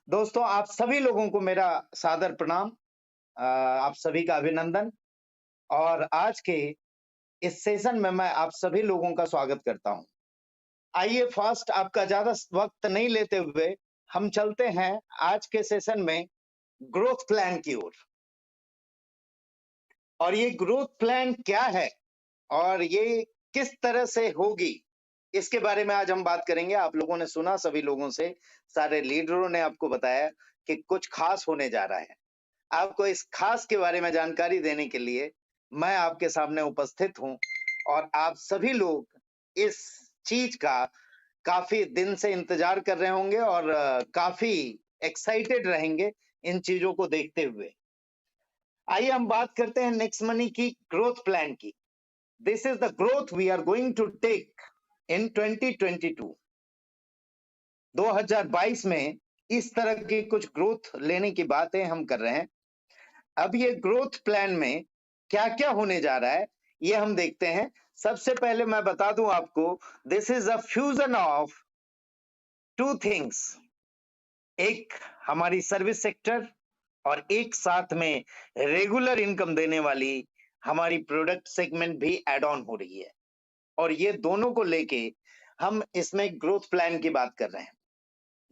दोस्तों, आप सभी लोगों को मेरा सादर प्रणाम। आप सभी का अभिनंदन। और आज के इस सेशन में मैं आप सभी लोगों का स्वागत करता हूं। आइए फास्ट आपका ज्यादा वक्त नहीं लेते हुए हम चलते हैं आज के सेशन में ग्रोथ प्लान की ओर। और ये ग्रोथ प्लान क्या है और ये किस तरह से होगी, इसके बारे में आज हम बात करेंगे। आप लोगों ने सुना, सभी लोगों से, सारे लीडरों ने आपको बताया कि कुछ खास होने जा रहा है। आपको इस खास के बारे में जानकारी देने के लिए मैं आपके सामने उपस्थित हूं। और आप सभी लोग इस चीज का काफी दिन से इंतजार कर रहे होंगे और काफी एक्साइटेड रहेंगे इन चीजों को देखते हुए। आइए हम बात करते हैं नेक्स्ट मनी की ग्रोथ प्लान की। This is the growth we are going to take in 2022। 2022 में इस तरह की कुछ ग्रोथ लेने की बातें हम कर रहे हैं। अब ये ग्रोथ प्लान में क्या-क्या होने जा रहा है, ये हम देखते हैं। सबसे पहले मैं बता दूं आपको, this is a fusion of two things. एक हमारी सर्विस सेक्टर और एक साथ में रेगुलर इनकम देने वाली हमारी प्रोडक्ट सेगमेंट भी ऐड ऑन हो रही है। और ये दोनों को लेके हम इसमें ग्रोथ प्लान की बात कर रहे हैं।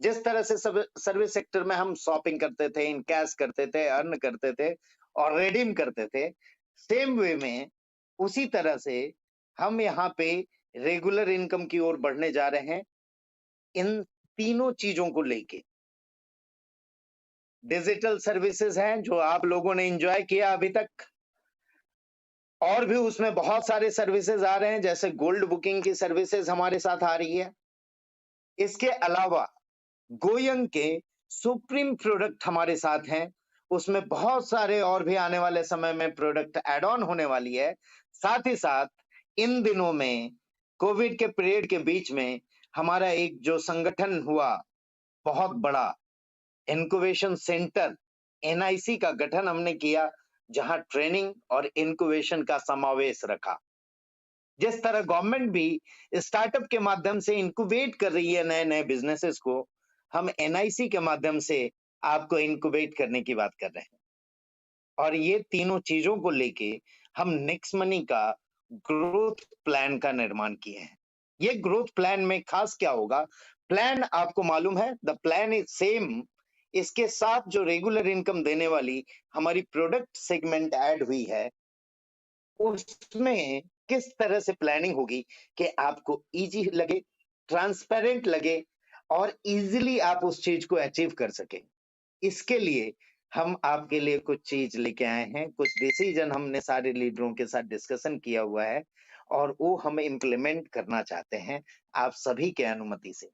जिस तरह से सब सर्विस सेक्टर में हम शॉपिंग करते थे, इन कैश करते थे, अर्न करते थे और रिडीम करते थे, सेम वे में उसी तरह से हम यहाँ पे रेगुलर इनकम की ओर बढ़ने जा रहे हैं। इन तीनों चीजों को लेके डिजिटल सर्विसेज हैं जो आप लोगों ने एंजॉय किया अभी तक, और भी उसमें बहुत सारे सर्विसेज आ रहे हैं, जैसे गोल्ड बुकिंग की सर्विसेज हमारे साथ आ रही है। इसके अलावा गोयंग के सुप्रीम प्रोडक्ट हमारे साथ हैं। उसमें बहुत सारे और भी आने वाले समय में प्रोडक्ट ऐड ऑन होने वाली है। साथ ही साथ इन दिनों में कोविड के पीरियड के बीच में हमारा एक जो संगठन हुआ, बहुत बड़ा इनक्यूबेशन सेंटर, एनआईसी का गठन हमने किया, जहां ट्रेनिंग और इनक्यूबेशन का समावेश रखा। जिस तरह गवर्नमेंट भी स्टार्टअप के माध्यम से इंक्यूबेट कर रही है नए नए बिजनेसेस को, हम एनआईसी के माध्यम से आपको इंक्यूबेट करने की बात कर रहे हैं। और ये तीनों चीजों को लेके हम नेक्स्ट मनी का ग्रोथ प्लान का निर्माण किए हैं। ये ग्रोथ प्लान में खास क्या होगा? प्लान आपको मालूम है, द प्लान इज सेम। इसके साथ जो रेगुलर इनकम देने वाली हमारी प्रोडक्ट सेगमेंट ऐड हुई है, उसमें किस तरह से प्लानिंग होगी कि आपको इजी लगे, ट्रांसपेरेंट लगे और इजीली आप उस चीज को अचीव कर सके। इसके लिए हम आपके लिए कुछ चीज लेके आए हैं, कुछ डिसीजन हमने सारे लीडरों के साथ डिस्कशन किया हुआ है और वो हम इम्प्लीमेंट करना चाहते हैं आप सभी के अनुमति से।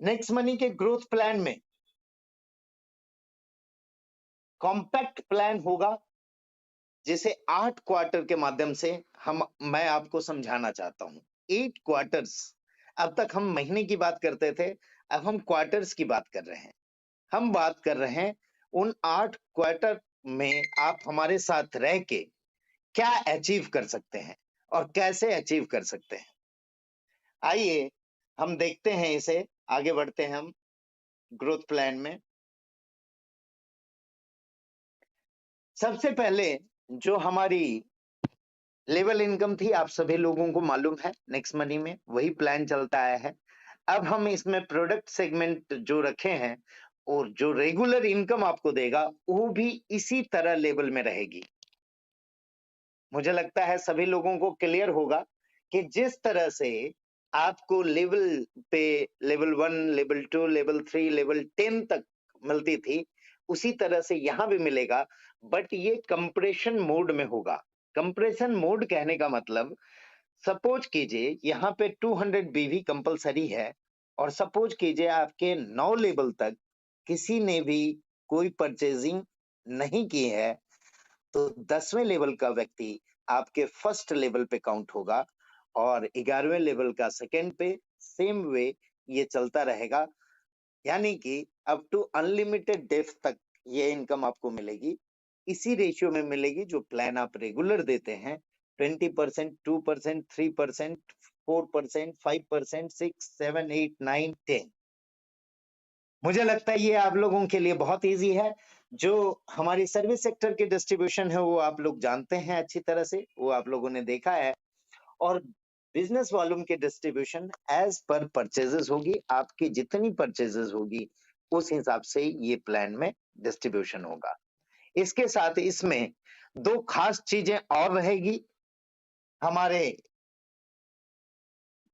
नेक्स्ट मनी के ग्रोथ प्लान में कॉम्पैक्ट प्लान होगा, जिसे 8 क्वार्टर के माध्यम से मैं आपको समझाना चाहता हूं। 8 क्वार्टर्स। अब तक हम महीने की बात करते थे, अब हम क्वार्टर्स की बात कर रहे हैं। हम बात कर रहे हैं उन 8 क्वार्टर में आप हमारे साथ रह के क्या अचीव कर सकते हैं और कैसे अचीव कर सकते हैं। आइए हम देखते हैं इसे, आगे बढ़ते हैं हम ग्रोथ प्लान में। सबसे पहले जो हमारी लेवल इनकम थी, आप सभी लोगों को मालूम है, नेक्स्ट मनी में वही प्लान चलता आया है। अब हम इसमें प्रोडक्ट सेगमेंट जो रखे हैं और जो रेगुलर इनकम आपको देगा, वो भी इसी तरह लेवल में रहेगी। मुझे लगता है सभी लोगों को क्लियर होगा कि जिस तरह से आपको लेवल पे लेवल 1, लेवल 2, लेवल 3, लेवल 10 तक मिलती थी, उसी तरह से यहाँ भी मिलेगा, बट ये कंप्रेशन मोड में होगा। कंप्रेशन मोड कहने का मतलब, सपोज कीजिए यहाँ पे 200 बीवी कंपलसरी है और सपोज कीजिए आपके 9 लेवल तक किसी ने भी कोई परचेजिंग नहीं की है, तो 10वें लेवल का व्यक्ति आपके फर्स्ट लेवल पे काउंट होगा और 11वें लेवल का सेकंड पे, सेम वे ये चलता रहेगा। यानी कि अप टू अनलिमिटेड डेप्थ तक ये इनकम आपको मिलेगी। इसी रेशियो में मिलेगी जो प्लान आप रेगुलर देते हैं, 20%, 2%, 3%, 4%, 5%, 6, 7, 8, 9, 10। मुझे लगता है ये आप लोगों के लिए बहुत इजी है। जो हमारी सर्विस सेक्टर की डिस्ट्रीब्यूशन है वो आप लोग जानते हैं अच्छी तरह से, वो आप लोगों ने देखा है। और बिजनेस वॉल्यूम की डिस्ट्रीब्यूशन एज पर परचेजेस होगी। आपकी जितनी परचेजेस होगी उस हिसाब से ये प्लान में डिस्ट्रीब्यूशन होगा। इसके साथ इसमें दो खास चीजें और रहेगी। हमारे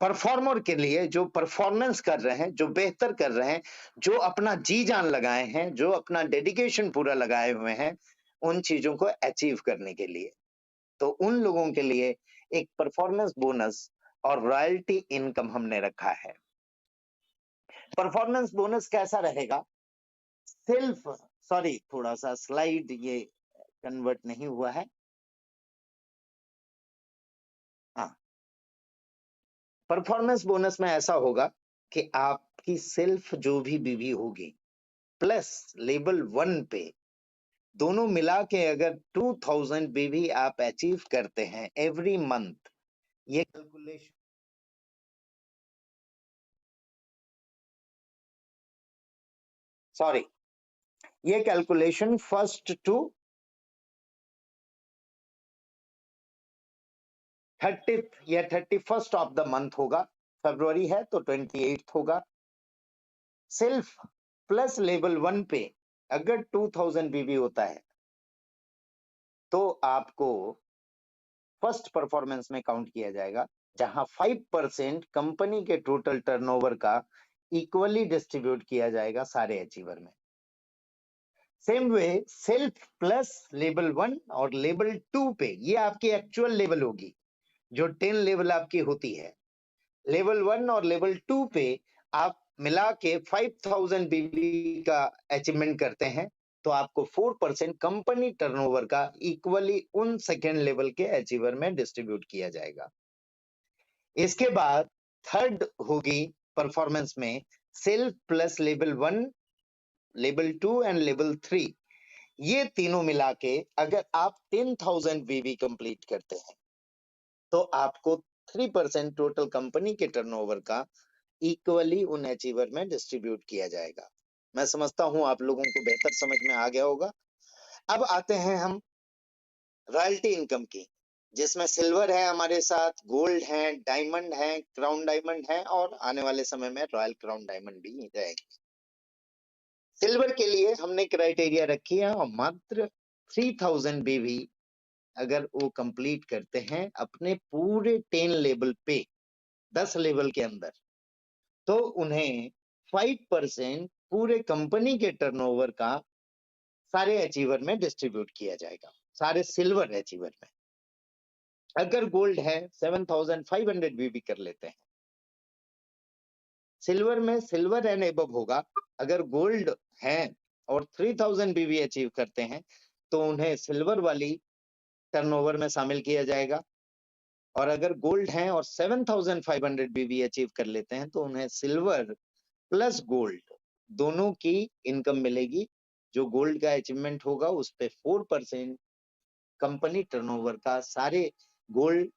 परफॉर्मर के लिए जो परफॉर्मेंस कर रहे हैं, जो बेहतर कर रहे हैं, जो अपना जी जान लगाए हैं, जो अपना डेडिकेशन पूरा लगाए हुए हैं, उन चीजों को अचीव करने के लिए, तो उन लोगों के लिए एक परफॉर्मेंस बोनस और रॉयल्टी इनकम हमने रखा है। परफॉर्मेंस बोनस कैसा रहेगा? सिर्फ सॉरी, थोड़ा सा स्लाइड ये कन्वर्ट नहीं हुआ है। हाँ, परफॉर्मेंस बोनस में ऐसा होगा कि आपकी सेल्फ जो भी बीवी होगी प्लस लेवल 1 पे दोनों मिला के अगर 2000 बीवी आप अचीव करते हैं एवरी मंथ, ये कैलकुलेशन सॉरी ये कैलकुलेशन 1st to 30th या 31st ऑफ द मंथ होगा। फरवरी है तो 28th होगा। सेल्फ प्लस लेवल 1 पे अगर 2000 बीबी होता है तो आपको फर्स्ट परफॉर्मेंस में काउंट किया जाएगा, जहां 5% कंपनी के टोटल टर्नओवर का इक्वली डिस्ट्रीब्यूट किया जाएगा सारे अचीवर में। Same way self plus level 1 और लेवल 2 पे, ये आपकी एक्चुअल लेवल होगी जो 10 लेवल आपकी होती है। लेवल 1 और लेवल 2 पे आप मिला के 5000 बीबी का अचीवमेंट करते हैं तो आपको 4% कंपनी टर्नओवर का इक्वली उन सेकेंड लेवल के अचीवर में डिस्ट्रीब्यूट किया जाएगा। इसके बाद थर्ड होगी परफॉर्मेंस में self plus level 1, level 2 and level 3। ये तीनों मिला के अगर आप 10,000 वीवी कंप्लीट करते हैं तो आपको 3% टोटल कंपनी के टर्नओवर का इक्वली उन अचीवर में डिस्ट्रीब्यूट किया जाएगा। मैं समझता हूं आप लोगों को बेहतर समझ में आ गया होगा। अब आते हैं हम रॉयल्टी इनकम की, जिसमें सिल्वर है हमारे साथ, गोल्ड है, डायमंड है, क्राउन डायमंड है और आने वाले समय में रॉयल क्राउन डायमंड भी रहेगी। सिल्वर के लिए हमने क्राइटेरिया रखी है और मात्र 3000 बीवी अगर वो कंप्लीट करते हैं अपने पूरे 10 लेवल पे, 10 लेवल के अंदर, तो उन्हें 5% पूरे कंपनी के टर्नओवर का सारे अचीवर में डिस्ट्रीब्यूट किया जाएगा, सारे सिल्वर अचीवर में। अगर गोल्ड है 7500 बीबी कर लेते हैं, सिल्वर में सिल्वर एंड एबव होगा। अगर गोल्ड है और 3000 बीबी अचीव करते हैं तो उन्हें सिल्वर वाली टर्नओवर में शामिल किया जाएगा। और अगर गोल्ड है और 7500 बीबी अचीव कर लेते हैं तो उन्हें सिल्वर प्लस गोल्ड दोनों की इनकम मिलेगी। जो गोल्ड का अचीवमेंट होगा उस पे 4% कंपनी टर्नओवर का सारे gold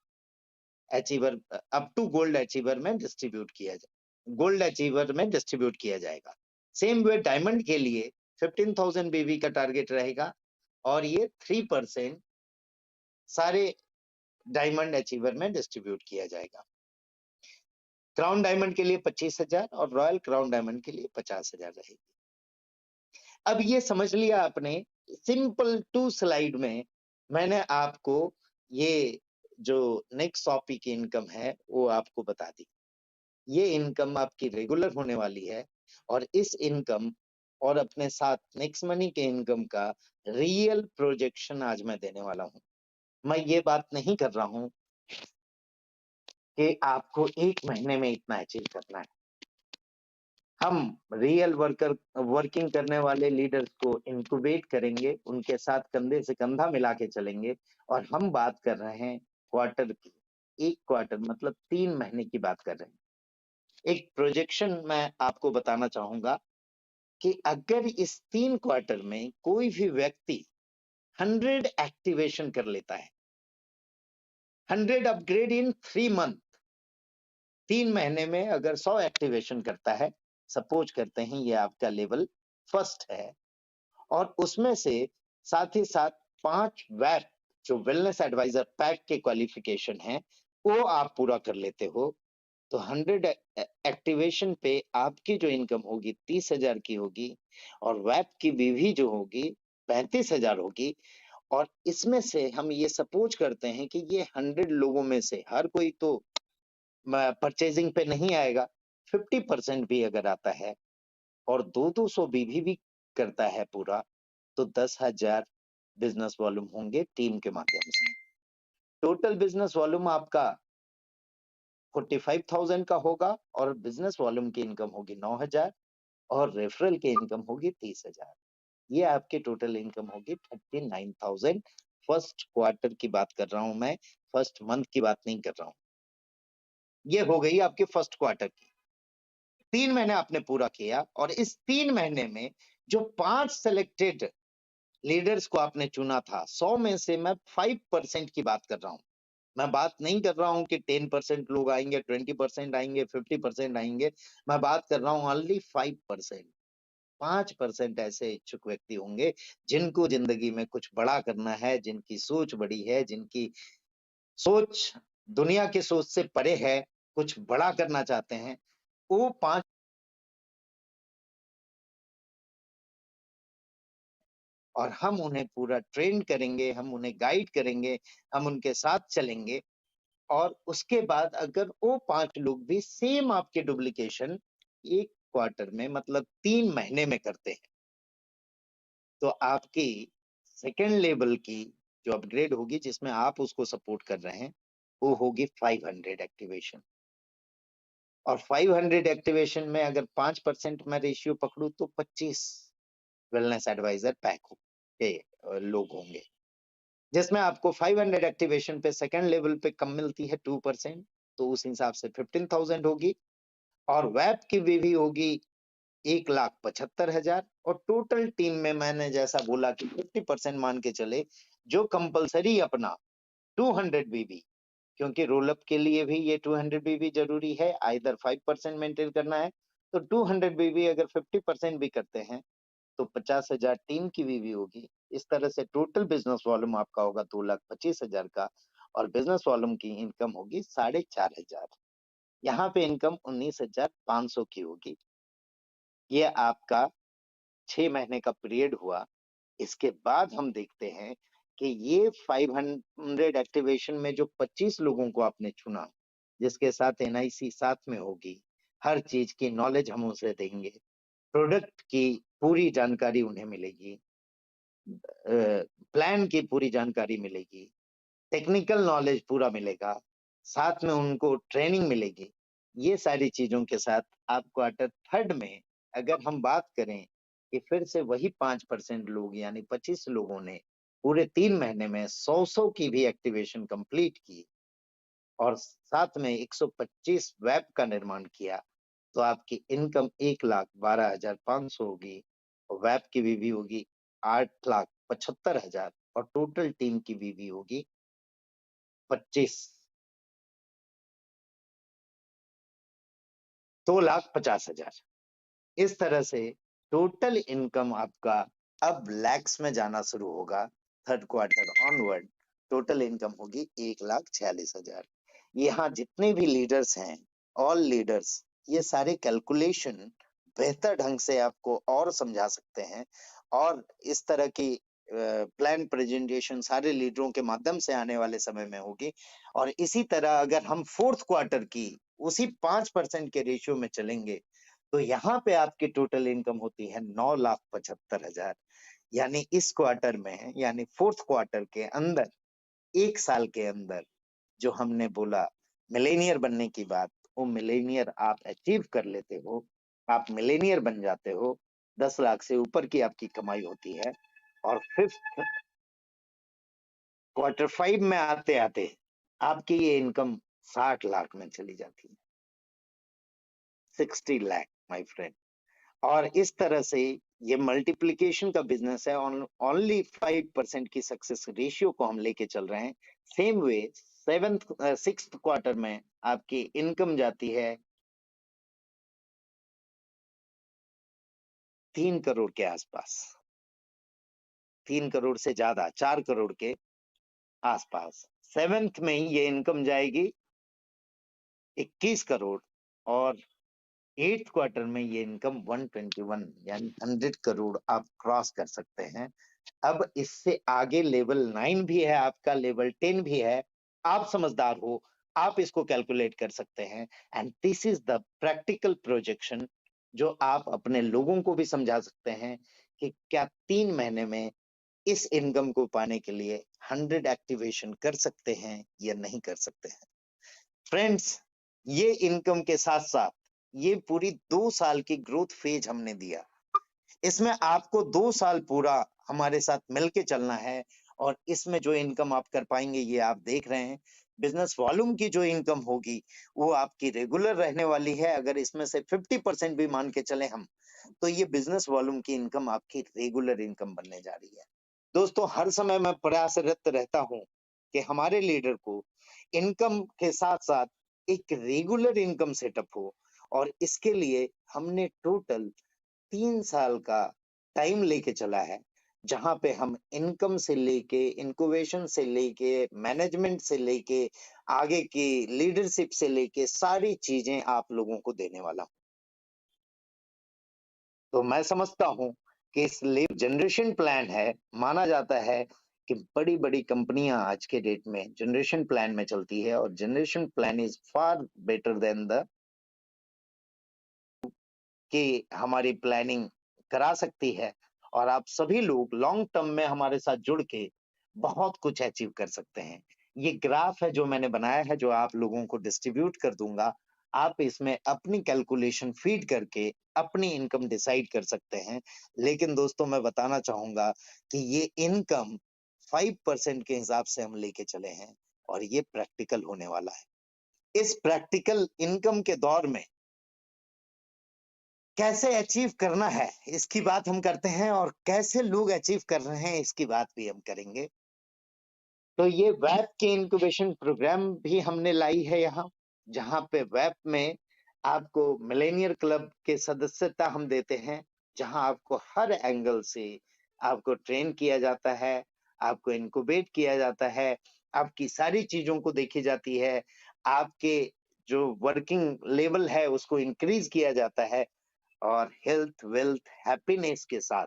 achiever up to gold achiever में डिस्ट्रीब्यूट किया जाए, गोल्ड अचीवर में डिस्ट्रीब्यूट किया जाएगा। सेम वे डायमंड के लिए 15,000 बीवी का टारगेट रहेगा और ये 3% सारे डायमंड अचीवर में डिस्ट्रीब्यूट किया जाएगा। क्राउन डायमंड के लिए 25,000 और रॉयल क्राउन डायमंड के लिए 50,000 रहेगी। अब ये समझ लिया आपने, सिंपल 2 स्लाइड में मैंने आपको ये जो नेक्स्ट टॉपिक की इनकम है वो आपको बता दी। ये इनकम आपकी रेगुलर होने वाली है और इस इनकम और अपने साथ नेक्स्ट मनी के इनकम का रियल प्रोजेक्शन आज मैं देने वाला हूं। मैं ये बात नहीं कर रहा हूं कि आपको 1 महीने में इतना अचीव करना है। हम रियल वर्किंग करने वाले लीडर्स को इंक्यूबेट करेंगे, उनके साथ कंधे से कंधा मिला के चलेंगे और हम बात कर रहे हैं क्वार्टर की। 1 क्वार्टर मतलब 3 महीने की बात कर रहे हैं। एक प्रोजेक्शन मैं आपको बताना चाहूंगा कि अगर इस 3 क्वार्टर में कोई भी व्यक्ति 100 एक्टिवेशन कर लेता है, 100 अपग्रेड इन 3 मंथ, 3 महीने में अगर 100 एक्टिवेशन करता है सपोज करते हैं ये आपका लेवल फर्स्ट है, और उसमें से साथ ही साथ 5 वैप जो वेलनेस एडवाइजर पैक के क्वालिफिकेशन है वो आप पूरा कर लेते हो, तो 100 एक्टिवेशन पे आपकी जो इनकम होगी 30,000 की होगी, और वैप की बीवी जो होगी 35,000 होगी। और इसमें से हम ये सपोज करते हैं कि ये 100 लोगों में से हर कोई तो परचेजिंग पे नहीं आएगा, 50% भी अगर आता है और 200 बीवी भी करता है पूरा, तो 10,000 बिजनेस वॉल्यूम होंगे टीम के माध्यम से। टोटल बिजनेस वॉल्यूम आपका 45,000 का होगा, और बिजनेस वॉल्यूम की इनकम होगी 9,000, और रेफरल की इनकम होगी 30,000। ये आपकी टोटल इनकम होगी 39,000। फर्स्ट क्वार्टर की बात कर रहा हूं मैं, फर्स्ट मंथ की बात नहीं कर रहा हूं। ये हो गई आपके फर्स्ट क्वार्टर की। 3 महीने आपने पूरा किया, और इस 3 महीने में जो 5 सिलेक्टेड लीडर्स को आपने चुना था, 100 में से मैं 5% की बात कर रहा हूं। मैं बात नहीं कर रहा हूं कि 10% लोग आएंगे, 20% आएंगे, 50% आएंगे। मैं बात कर रहा हूं ओनली 5%। 5% ऐसे इच्छुक व्यक्ति होंगे जिनको जिंदगी में कुछ बड़ा करना है, जिनकी सोच बड़ी है, जिनकी सोच दुनिया की सोच से परे है, कुछ बड़ा करना चाहते हैं। वो 5, और हम उन्हें पूरा ट्रेन करेंगे, हम उन्हें गाइड करेंगे, हम उनके साथ चलेंगे। और उसके बाद अगर वो 5 लोग भी सेम आपके डुप्लीकेशन 1 क्वार्टर में, मतलब 3 महीने में करते हैं, तो आपकी सेकेंड लेवल की जो अपग्रेड होगी, जिसमें आप उसको सपोर्ट कर रहे हैं, वो होगी 500 एक्टिवेशन। और 500 एक्टिवेशन में अगर 5% मैं रेशियो पकड़ू, तो 25 वेलनेस एडवाइजर पैक के लोग होंगे, जिसमें आपको 500 एक्टिवेशन पे सेकेंड लेवल पे कम मिलती है 2%, तो उस हिसाब से 15,000 होगी। और वेब की बीवी होगी 1,75,000, और टोटल टीम में मैंने जैसा बोला कि 50% मान के चले, जो कंपलसरी अपना 200 बीवी, क्योंकि रोल अप के लिए भी ये 200 बीवी जरूरी है, आइदर 5% मेंटेन करना है, तो 200 बीवी अगर 50% भी करते हैं तो 50,000 टीम की बीवी होगी। इस तरह से टोटल बिजनेस वॉल्यूम आपका होगा 2,25,000 का, और बिजनेस वॉल्यूम की इनकम होगी 4,500। यहाँ पे इनकम 19,500 की होगी। ये आपका 6 महीने का पीरियड हुआ। इसके बाद हम देखते हैं कि ये 500 एक्टिवेशन में जो 25 लोगों को आपने चुना, जिसके साथ एनआईसी साथ में होगी, हर चीज की नॉलेज हम उसे देंगे, प्रोडक्ट की पूरी जानकारी उन्हें मिलेगी, प्लान की पूरी जानकारी मिलेगी, टेक्निकल नॉलेज पूरा मिलेगा, साथ में उनको ट्रेनिंग मिलेगी। ये सारी चीजों के साथ आप क्वार्टर थर्ड में अगर हम बात करें कि फिर से वही 5% लोग यानी 25 लोगों ने पूरे 3 महीने में 100 की भी एक्टिवेशन कंप्लीट की, और साथ में 125 वेब का निर्माण किया, तो आपकी इनकम 1,12,500 होगी, और वेब की बीवी होगी 8,75,000, और टोटल टीम की बीवी होगी 25 2,50,000। इस तरह से टोटल इनकम आपका अब लैक्स में जाना शुरू होगा। Third quarter onward total income होगी 1,46,000। यहाँ जितने भी लीडर्स हैं, ऑल लीडर्स, ये सारे कैलकुलेशन बेहतर ढंग से आपको और समझा सकते हैं, और इस तरह की प्लान प्रेजेंटेशन सारे लीडरों के माध्यम से आने वाले समय में होगी। और इसी तरह अगर हम फोर्थ क्वार्टर की उसी 5% के रेशियो में चलेंगे, तो यहाँ पे आपकी टोटल इनकम होती है 9,75,000। यानी इस क्वार्टर में, यानी फोर्थ क्वार्टर के अंदर, 1 साल के अंदर, जो हमने बोला मिलेनियर बनने की बात, वो मिलेनियर आप अचीव कर लेते हो, आप मिलेनियर बन जाते हो। 10 लाख से ऊपर की आपकी कमाई होती है, और फिफ्थ क्वार्टर 5 में आते आते आपकी ये इनकम 60 लाख में चली जाती है, 60 लाख माय फ्रेंड। और इस तरह से ये मल्टीप्लिकेशन का बिजनेस है। ओनली 5% की सक्सेस रेशियो को हम लेके चल रहे हैं। सेम वे सिक्स्थ क्वार्टर में आपकी इनकम जाती है 3 करोड़ के आसपास, 3 करोड़ से ज्यादा, 4 करोड़ के आसपास। 7th में ही ये इनकम जाएगी 21 करोड़ और 8th क्वार्टर में ये इनकम 121 यानी 100 करोड़ आप क्रॉस कर सकते हैं। अब इससे आगे लेवल 9 भी है आपका, लेवल 10 भी है। आप समझदार हो, आप इसको कैलकुलेट कर सकते हैं and this is the practical projection जो आप अपने लोगों को भी समझा सकते हैं कि क्या 3 महीने में इस इनकम को पाने के लिए 100 एक्टिवेशन कर सकते हैं या नहीं कर सकते हैं। फ्रेंड्स, ये इनकम के साथ साथ ये पूरी 2 साल की ग्रोथ फेज हमने दिया। इसमें आपको 2 साल पूरा हमारे साथ मिलके चलना है और इसमें जो इनकम आप कर पाएंगे ये आप देख रहे हैं। बिजनेस वॉल्यूम की जो इनकम होगी वो आपकी रेगुलर रहने वाली है। अगर इसमें से 50% भी मान के चले हम, तो ये बिजनेस वॉल्यूम की इनकम आपकी रेगुलर इनकम बनने जा रही है। दोस्तों, हर समय मैं प्रयासरत रहता हूं कि हमारे लीडर को इनकम के साथ साथ एक रेगुलर इनकम सेटअप हो और इसके लिए हमने टोटल 3 साल का टाइम लेके चला है, जहां पे हम इनकम से लेके, इनक्यूबेशन से लेके, मैनेजमेंट से लेके, आगे की लीडरशिप से लेके सारी चीजें आप लोगों को देने वाला हूं। तो मैं समझता हूं कि इस जनरेशन प्लान है, माना जाता है कि बड़ी-बड़ी कंपनियां आज के डेट में जनरेशन प्लान में चलती है और generation plan is far better than the कि हमारी प्लानिंग करा सकती है और आप सभी लोग लॉन्ग टर्म में हमारे साथ जुड़ के बहुत कुछ अचीव कर सकते हैं। ये ग्राफ है जो मैंने बनाया है, जो आप लोगों को डिस्ट्रीब्यूट कर दूंगा। आप इसमें अपनी कैलकुलेशन फीड करके अपनी इनकम डिसाइड कर सकते हैं। लेकिन दोस्तों, मैं बताना चाहूंगा कि ये इनकम 5% के हिसाब से हम लेके चले हैं और ये प्रैक्टिकल होने वाला है। इस प्रैक्टिकल इनकम के दौर में कैसे अचीव करना है इसकी बात हम करते हैं और कैसे लोग अचीव कर रहे हैं इसकी बात भी हम करेंगे। तो ये वेब के इंक्यूबेशन प्रोग्राम भी हमने लाई है यहाँ, जहाँ पे वेब में आपको मिलेनियर क्लब के सदस्यता हम देते हैं, जहाँ आपको हर एंगल से आपको ट्रेन किया जाता है, आपको इंक्यूबेट किया जाता है, आपकी सारी चीजों को देखी जाती है, आपके जो वर्किंग लेवल है उसको इंक्रीज किया जाता है और हेल्थ, वेल्थ, हैप्पीनेस के साथ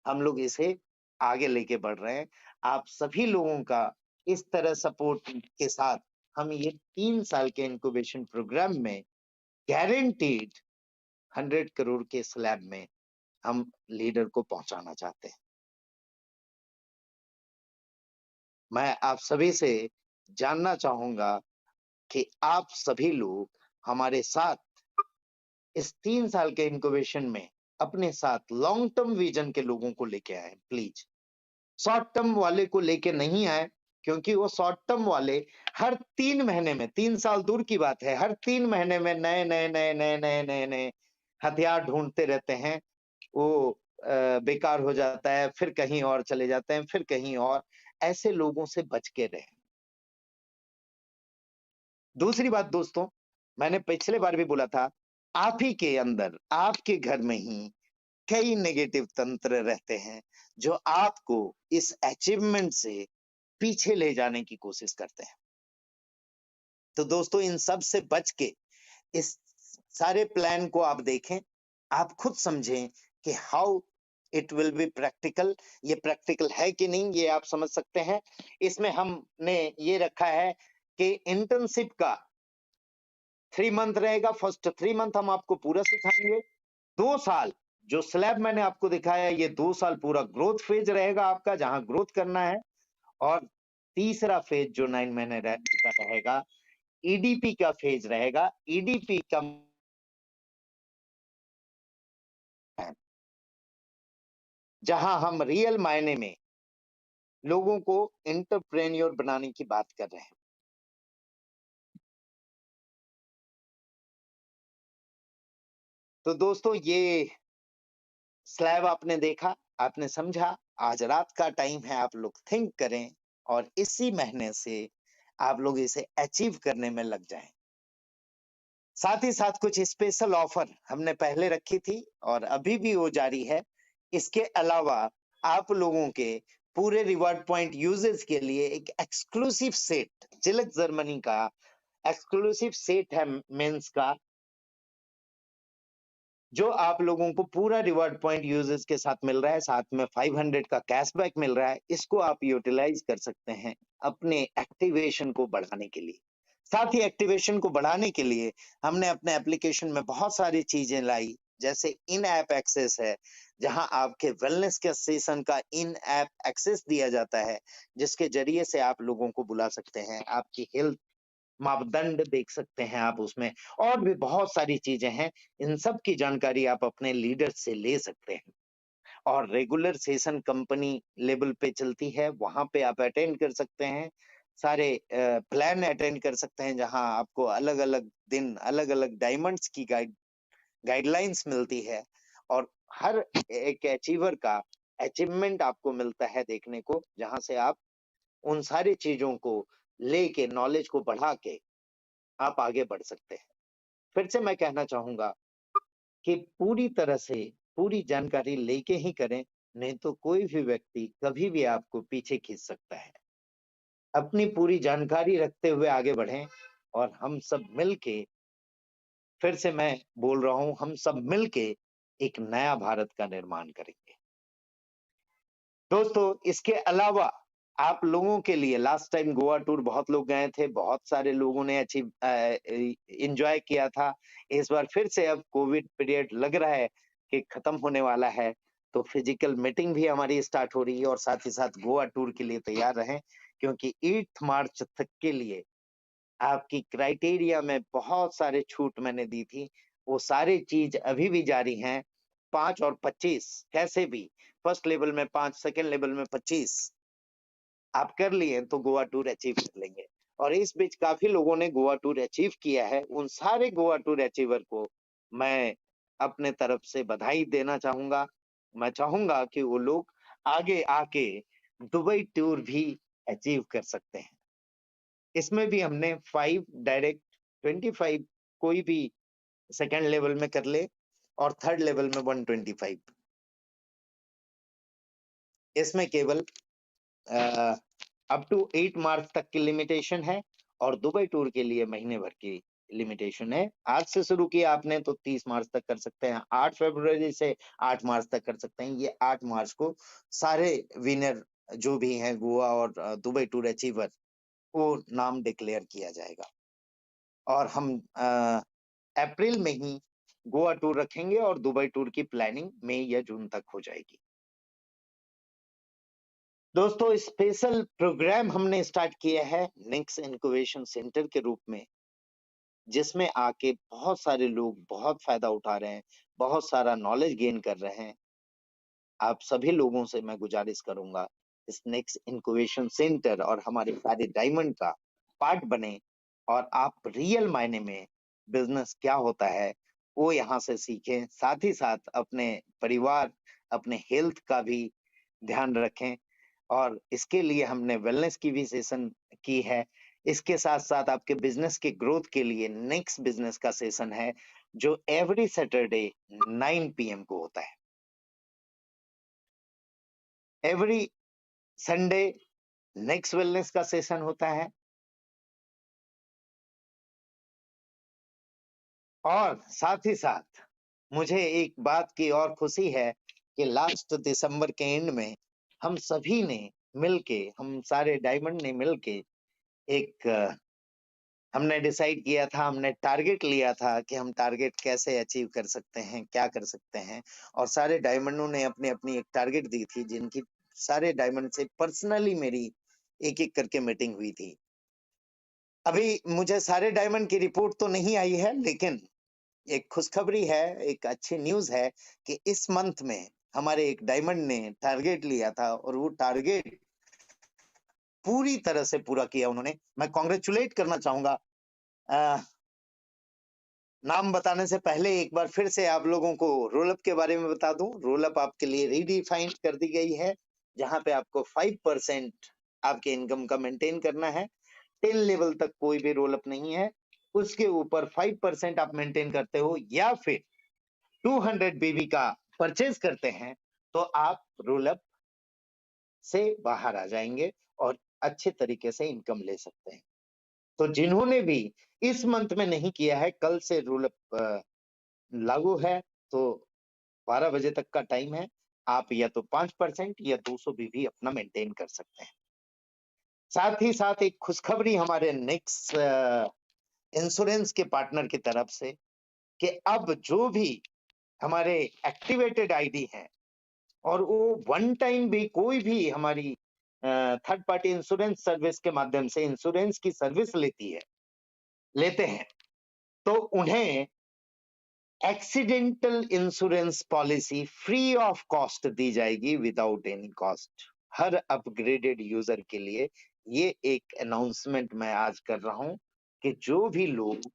हम लोग इसे आगे लेके बढ़ रहे हैं। आप सभी लोगों का इस तरह सपोर्ट के साथ हम ये 3 साल के इंक्यूबेशन प्रोग्राम में गारंटीड 100 करोड़ के स्लैब में हम लीडर को पहुंचाना चाहते हैं। मैं आप सभी से जानना चाहूंगा कि आप सभी लोग हमारे साथ इस 3 साल के इंक्यूबेशन में अपने साथ लॉन्ग टर्म विजन के लोगों को लेके आए प्लीज। शॉर्ट टर्म वाले को लेके नहीं आए, क्योंकि वो शॉर्ट टर्म वाले हर 3 महीने में, 3 साल दूर की बात है, हर 3 महीने में नए नए नए नए नए नए नए हथियार ढूंढते रहते हैं। वो बेकार हो जाता है, फिर कहीं और चले जाते हैं, फिर कहीं और। ऐसे लोगों से बच के रहे। दूसरी बात दोस्तों, मैंने पिछले बार भी बोला था, आप ही के अंदर, आपके घर में ही कई नेगेटिव तंत्र रहते हैं जो आपको इस अचीवमेंट से पीछे ले जाने की कोशिश करते हैं। तो दोस्तों, इन सब से बच के इस सारे प्लान को आप देखें, आप खुद समझें कि how it will be practical. ये प्रैक्टिकल है कि नहीं, ये आप समझ सकते हैं। इसमें हमने ये रखा है कि इंटर्नशिप का 3 मंथ रहेगा। फर्स्ट 3 मंथ हम आपको पूरा सिखाएंगे। 2 साल जो स्लैब मैंने आपको दिखाया, ये 2 साल पूरा ग्रोथ फेज रहेगा आपका, जहां ग्रोथ करना है। और तीसरा फेज जो 9 महीने का रहेगा, ईडीपी का फेज रहेगा। ईडीपी का है जहां हम रियल मायने में लोगों को एंटरप्रेन्योर बनाने की बात कर रहे हैं। तो दोस्तों, ये स्लैब आपने देखा, आपने समझा। आज रात का टाइम है, आप लोग थिंक करें और इसी महीने से आप लोग इसे अचीव करने में लग जाएं। साथ ही साथ कुछ स्पेशल ऑफर हमने पहले रखी थी और अभी भी वो जारी है। इसके अलावा आप लोगों के पूरे रिवार्ड पॉइंट यूजर्स के लिए एक एक्सक्लूसिव सेट, जिलेट जर्मनी का एक्सक्लूसिव सेट है मेंस का, जो आप लोगों को पूरा रिवार्ड पॉइंट यूजर्स के साथ मिल रहा है। साथ में 500 का कैशबैक मिल रहा है। इसको आप यूटिलाइज कर सकते हैं अपने एक्टिवेशन को बढ़ाने के लिए। साथ ही एक्टिवेशन को बढ़ाने के लिए हमने अपने एप्लीकेशन में बहुत सारी चीजें लाई, जैसे इन ऐप एक्सेस है, जहां आपके वेलनेस के सेशन का इन ऐप एक्सेस दिया जाता है, जिसके जरिए से आप लोगों को बुला सकते हैं। आपकी हेल्थ मापदंड देख सकते हैं आप उसमें, और भी बहुत सारी चीजें हैं। इन सब की जानकारी आप अपने लीडर से ले सकते हैं। और रेगुलर सेशन कंपनी लेवल पे चलती है, वहां पे आप अटेंड कर सकते हैं। सारे प्लान अटेंड कर सकते हैं, जहां आपको अलग अलग दिन अलग अलग डायमंड्स की गाइडलाइंस मिलती है। और हर एक अचीवर का अचीवमेंट आपको मिलता है देखने को, जहां से आप उन सारी चीजों को लेके, नॉलेज को बढ़ा के आप आगे बढ़ सकते हैं। फिर से मैं कहना चाहूंगा कि पूरी तरह से पूरी जानकारी लेके ही करें, नहीं तो कोई भी व्यक्ति कभी भी आपको पीछे खींच सकता है। अपनी पूरी जानकारी रखते हुए आगे बढ़ें और हम सब मिलके, फिर से मैं बोल रहा हूं, हम सब मिलके एक नया भारत का निर्माण करेंगे। दोस्तों, इसके अलावा आप लोगों के लिए लास्ट टाइम गोवा टूर बहुत लोग गए थे, बहुत सारे लोगों ने अचीव एंजॉय किया था। इस बार फिर से अब कोविड पीरियड लग रहा है कि खत्म होने वाला है, तो फिजिकल मीटिंग भी हमारी स्टार्ट हो रही है। और साथ ही साथ गोवा टूर के लिए तैयार रहें, क्योंकि 8 मार्च तक के लिए आपकी क्राइटेरिया में बहुत सारे छूट मैंने दी थी, वो सारी चीज अभी भी जारी हैं। 5 और 25 कैसे भी, फर्स्ट लेवल में 5, सेकंड लेवल में 25 आप कर लिए तो गोवा टूर अचीव कर लेंगे। और इस बीच काफी लोगों ने गोवा टूर अचीव किया है, उन सारे गोवा टूर अचीवर को मैं अपने तरफ से बधाई देना चाहूंगा। मैं चाहूंगा कि वो लोग आगे आके दुबई टूर भी अचीव कर सकते हैं। इसमें भी हमने 5 डायरेक्ट, 25 कोई भी सेकंड लेवल में कर ले, और थर्ड लेवल में 125। इसमें केवल अप टू 8 मार्च तक की लिमिटेशन है, और दुबई टूर के लिए महीने भर की लिमिटेशन है। आज से शुरू किया आपने तो 30 मार्च तक कर सकते हैं, 8 फरवरी से 8 मार्च तक कर सकते हैं। ये 8 मार्च को सारे विनर जो भी हैं गोवा और दुबई टूर अचीवर, वो नाम डिक्लेयर किया जाएगा। और हम अप्रैल में ही गोवा टूर रखेंगे और दुबई टूर की प्लानिंग मई या जून तक हो जाएगी। दोस्तों, स्पेशल प्रोग्राम हमने स्टार्ट किया है नेक्स्ट इनक्यूबेशन सेंटर के रूप में, जिसमें आके बहुत सारे लोग बहुत फायदा उठा रहे हैं, बहुत सारा नॉलेज गेन कर रहे हैं। आप सभी लोगों से मैं गुजारिश करूंगा, इस नेक्स्ट इनक्यूबेशन सेंटर और हमारे सारे डायमंड का पार्ट बने, और आप रियल मायने में बिजनेस क्या होता है वो यहाँ से सीखें। साथ ही साथ अपने परिवार, अपने हेल्थ का भी ध्यान रखें। और इसके लिए हमने वेलनेस की भी सेशन की है। इसके साथ साथ आपके बिजनेस के ग्रोथ के लिए नेक्स्ट बिजनेस का सेशन है, जो एवरी सैटरडे 9 PM को होता है। एवरी संडे नेक्स्ट वेलनेस का सेशन होता है। और साथ ही साथ मुझे एक बात की और खुशी है कि लास्ट दिसंबर के एंड में हम सभी ने मिलके, हम सारे डायमंड ने मिलके एक हमने डिसाइड किया था, हमने टारगेट लिया था कि हम टारगेट कैसे अचीव कर सकते हैं, क्या कर सकते हैं। और सारे डायमंडों ने अपनी अपनी एक टारगेट दी थी, जिनकी सारे डायमंड से पर्सनली मेरी एक एक करके मीटिंग हुई थी। अभी मुझे सारे डायमंड की रिपोर्ट तो नहीं आई है, लेकिन एक खुशखबरी है, एक अच्छी न्यूज है कि इस मंथ में हमारे एक डायमंड ने टारगेट लिया था, और वो टारगेट पूरी तरह से पूरा किया उन्होंने। मैं कॉन्ग्रेचुलेट करना चाहूंगा। अ, नाम बताने से पहले एक बार फिर से आप लोगों को रोल अप के बारे में बता दूं। रोल अप आपके लिए रीडिफाइन कर दी गई है, जहां पे आपको 5% आपके इनकम का मेंटेन करना है। 10 लेवल तक कोई भी रोल अप नहीं है, उसके ऊपर 5% आप मेंटेन करते हो या फिर 200 बीबी का परचेज करते हैं, तो आप रोल अप से बाहर आ जाएंगे और अच्छे तरीके से इनकम ले सकते हैं। तो जिन्होंने भी इस मंथ में नहीं किया है, कल से रोल अप लागू है, तो 12 बजे तक का टाइम है। आप या तो 5% या 200 बीबी अपना मेंटेन कर सकते हैं। साथ ही साथ एक खुशखबरी हमारे नेक्स्ट इंश्योरेंस के पार्टनर की तरफ से कि अब जो भी हमारे एक्टिवेटेड आईडी हैं और वो वन टाइम भी कोई भी हमारी थर्ड पार्टी इंश्योरेंस सर्विस के माध्यम से इंश्योरेंस की सर्विस लेते हैं, तो उन्हें accidental insurance policy free of cost दी जाएगी विदाउट एनी कॉस्ट। हर अपग्रेडेड यूजर के लिए ये एक अनाउंसमेंट मैं आज कर रहा हूं कि जो भी लोग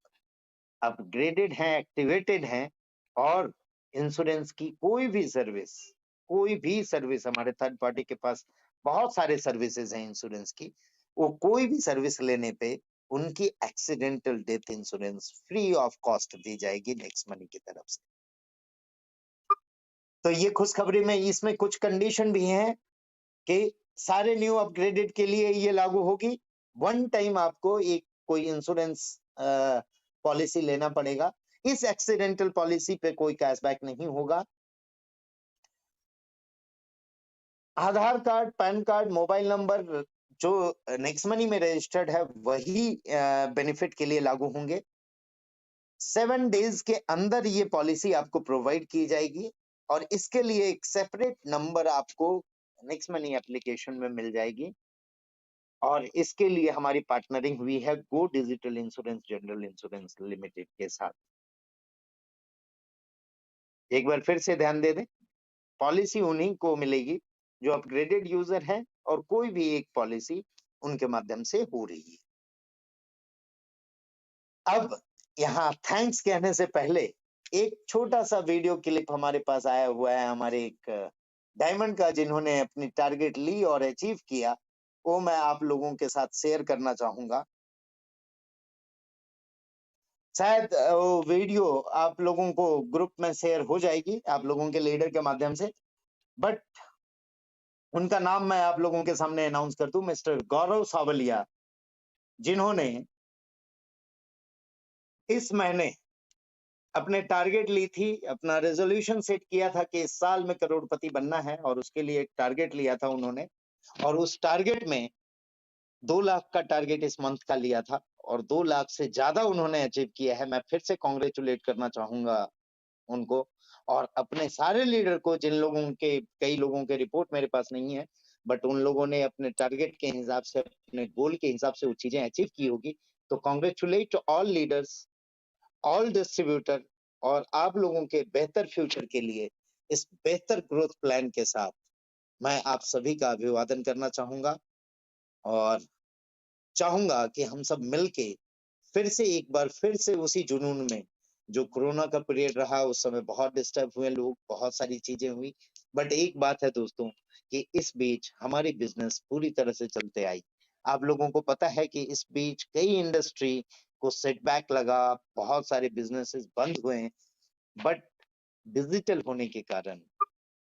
अपग्रेडेड हैं, एक्टिवेटेड हैं और इंश्योरेंस की कोई भी सर्विस हमारे थर्ड पार्टी के पास बहुत सारे सर्विसेज हैं इंश्योरेंस की, वो कोई भी सर्विस लेने पे उनकी accidental death insurance free of cost दी जाएगी नेक्स्ट मनी की तरफ से। तो ये खुशखबरी में इसमें कुछ कंडीशन भी हैं कि सारे न्यू अपग्रेडेड के लिए ये लागू होगी। वन टाइम आपको एक कोई इंश्योरेंस पॉलिसी लेना पड़ेगा। इस एक्सीडेंटल पॉलिसी पे कोई कैशबैक नहीं होगा। Aadhaar card, PAN card, mobile number जो नेक्स्ट मनी में रजिस्टर्ड है वही बेनिफिट के लिए लागू होंगे। 7 डेज के अंदर ये पॉलिसी आपको प्रोवाइड की जाएगी और इसके लिए एक सेपरेट नंबर आपको नेक्स्ट मनी एप्लीकेशन में मिल जाएगी और इसके लिए हमारी पार्टनरिंग हुई है गो digital insurance general insurance limited के साथ। एक बार फिर से ध्यान दे दें, पॉलिसी उन्हीं को मिलेगी जो अपग्रेडेड यूजर है और कोई भी एक पॉलिसी उनके माध्यम से हो रही है। अब यहाँ थैंक्स कहने से पहले एक छोटा सा वीडियो क्लिप हमारे पास आया हुआ है हमारे एक डायमंड का, जिन्होंने अपनी टारगेट ली और अचीव किया, वो मैं आप लोगों के साथ शेयर करना चाहूंगा। शायद वो वीडियो आप लोगों को ग्रुप में शेयर हो जाएगी आप लोगों के लीडर के माध्यम से, बट उनका नाम मैं आप लोगों के सामने अनाउंस कर दूं, मिस्टर गौरव सावलिया, जिन्होंने इस महीने अपने टारगेट ली थी, अपना रेजोल्यूशन सेट किया था कि इस साल में करोड़पति बनना है और उसके लिए एक टारगेट लिया था उन्होंने और उस टारगेट में 2 लाख का टारगेट इस मंथ का लिया था और 2 लाख से ज्यादा उन्होंने अचीव किया है। मैं फिर से कांग्रेचुलेट करना चाहूंगा उनको और अपने सारे लीडर को, जिन लोगों के कई लोगों के रिपोर्ट मेरे पास नहीं है, बट उन लोगों ने अपने टारगेट के हिसाब से, अपने गोल के हिसाब से वो चीजें अचीव की होगी। तो congratulate all leaders, all distributor और आप लोगों के बेहतर फ्यूचर के लिए इस बेहतर ग्रोथ प्लान के साथ मैं आप सभी का अभिवादन करना चाहूंगा और चाहूंगा कि हम सब मिलके फिर से एक बार फिर से उसी जुनून में, जो कोरोना का पीरियड रहा उस समय बहुत डिस्टर्ब हुए लोग, बहुत सारी चीजें हुई, बट एक बात है दोस्तों कि इस बीच हमारी बिजनेस पूरी तरह से चलते आई। आप लोगों को पता है कि इस बीच कई इंडस्ट्री को सेटबैक लगा, बहुत सारे बिजनेसेस बंद हुए, बट डिजिटल होने के कारण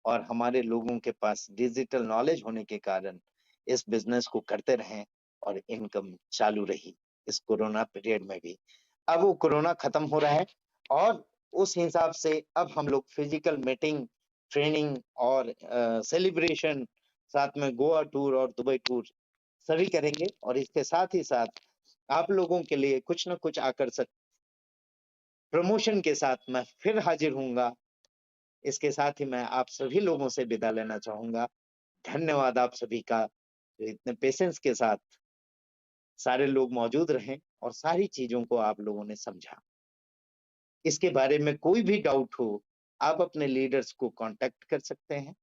और हमारे लोगों के पास डिजिटल नॉलेज होने के कारण इस बिजनेस को करते रहें और इनकम चालू रही इस कोरोना पीरियड में भी। अब वो कोरोना खत्म हो रहा है और उस हिसाब से अब हम लोग फिजिकल मीटिंग, ट्रेनिंग और सेलिब्रेशन, साथ में गोवा टूर और दुबई टूर सभी करेंगे और इसके साथ ही साथ आप लोगों के लिए कुछ न कुछ आकर्षक प्रमोशन के साथ मैं फिर हाजिर हूँगा। इसके साथ ही मैं आप सभी लोगों से विदा लेना चाहूंगा। धन्यवाद आप सभी का, जो इतने पेशेंस के साथ सारे लोग मौजूद रहें और सारी चीजों को आप लोगों ने समझा। इसके बारे में कोई भी डाउट हो, आप अपने लीडर्स को कांटेक्ट कर सकते हैं,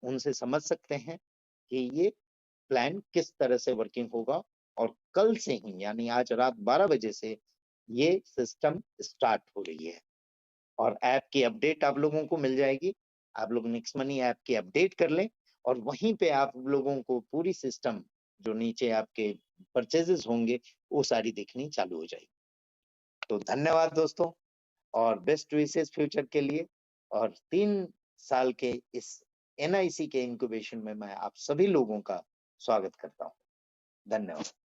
उनसे समझ सकते हैं कि ये प्लान किस तरह से वर्किंग होगा और कल से ही यानी आज रात 12 बजे से ये सिस्टम स्टार्ट हो रही है और ऐप की अपडेट आप लोगों को मिल जाएगी। आप लोग नेक्स्ट मनी ऐप की अपडेट कर लें और वहीं पे आप लोगों को पूरी सिस्टम, जो नीचे आपके परचेजेस होंगे, वो सारी दिखनी चालू हो जाएगी। तो धन्यवाद दोस्तों, और बेस्ट विशेस फ्यूचर के लिए। और 3 साल के इस एनआईसी के इंक्यूबेशन में मैं आप सभी लोगों का स्वागत करता हूँ। धन्यवाद।